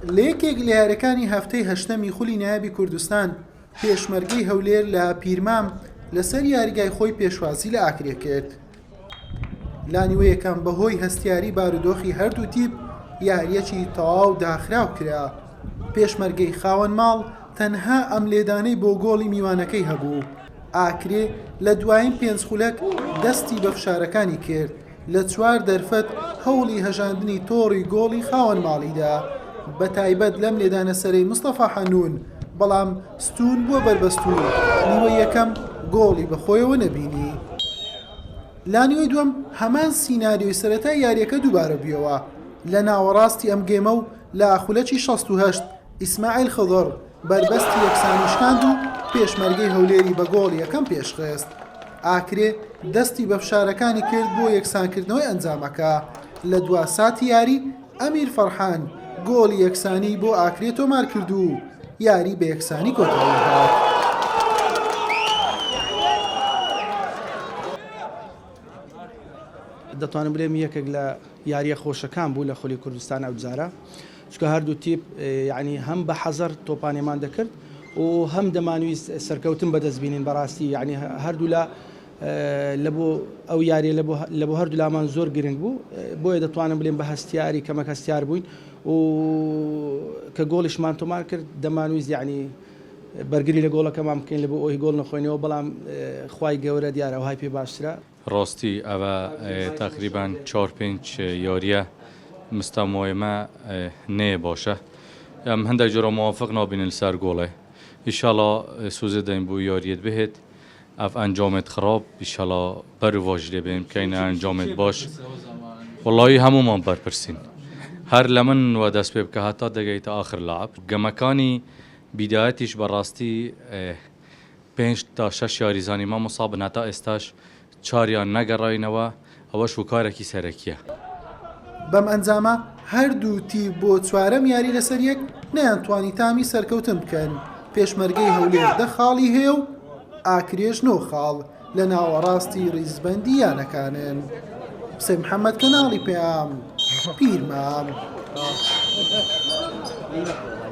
لە یەکێک لە یاریەکانی هەفتەی هەشتەمی خولی نایابی کوردستان پێشمەرگەی هەولێر لە پیرمام لەسەر یاریگای خۆی پێشوازی لە ئاکرێ کرد. لانیوە یەکەم بەهۆی هەستیاری بارودۆخی هەردوو تیپ یاریەکی تەواو داخراو کرا. پێشمەرگەی خاوەن ماڵ تەنها ئەم لێدانەی بۆ گۆڵی میوانەکەی هەبوو. ئاکرێ لە دوایین پێنج خولەک دەستی بە فشارەکانی کرد، لە چوار دەرفەت هەوڵی هەژاندنی تۆڕی گۆڵی خاوەن ماڵیدا، بە تایبەت لەم لێدانە سەرەی مستەفا حەنون، بەڵام ستون بووە بەربەستوو نیوە یەکەم گۆڵی بەخۆیەوە نەبینی. لانیوەی دووەم هەمان سیناریۆی سەرەتای یاریەکە دووبارە بوویەوە لە ناوەڕاستی ئەم گێمە و لە ئاخولەکی 68 ئیسماعیل خضر بربەستی یەکسانی شکاند و پێشمەرگەی هەولێری بە گۆڵ یەکەم پێشخست. ئاکرێ دەستی بە فشارەکانی کرد بۆ یەکسانکردنەوەی ئەنجامەکە. لە دوا ساتی یاری ئەمیر فەرحان گۆڵی یەکسانی بۆ ئاکرێ تۆمار کرد و یاری بە یەکسانی کۆتایی هات. دەتوانم بڵێم یەکێک لە یاریە خۆشەکان بوو لە خۆلی کوردستان ئەو جارە، چونکە هەردوو تیپ یعنی هەم بە حەزەر تۆپانێمان دەکرد و هەم دەمانویست سەرکەوتن بەدەستبینین بەڕاستی، یعنی هەردوو لە بۆ ئەو یاریە لە بۆ هەردوو لامان زۆر گرنگ بوو، بۆیە دەتوانم بڵێم بە هەستیاری کەمەک هەستیار بووین و کە گۆڵیشمان تۆمار کرد دەمانویست یعنی بەرگری لە گۆڵەکەمان بکەین لە بۆ ئەوی گۆڵ نەخۆینەوە، بەڵام خوای گەورە دیارە ئەوهای پێ باشترە. ڕاستی ئەوە تقریبا 4-5 یاریە مستەمۆیمە نێ باشە، ئەم هەندێک جۆرە موافق نابینن لەسەر گۆڵێ. ئیشاڵا سوزە دەین بۆ یاریت بهێت ئەف ئەنجامێت خراپ ئیشاڵا بەرواژ لێ بێن بکەینە ئەنجامێت باش. وەڵی هەمومان بەرپرسین هەر لە من وە دەست پێ بکە هەتا دەگەیتە ئاخر لعب. گەمەکانی بیدایەتیش بەڕاستی 5 تا 6 یاریزانی ما مصابن هەتا ئێستاش چاریان نەگەڕاینەوە، ئەوەش و کارێکی سەرەکیە. بەم ئەنجامە هەردوو تیپ بۆ چوارەم یاری لەسەر یەک نەیانتوانی تامی سەرکەوتن بکەن. پێشمەرگەی هەولێر 10 خاڵی هەیە و ئاکرێش 9 خاڵ لە ناوەڕاستی ڕیزبەندی یانەکانن. حسێن محەممەد کەناڵی پێام پیرمام.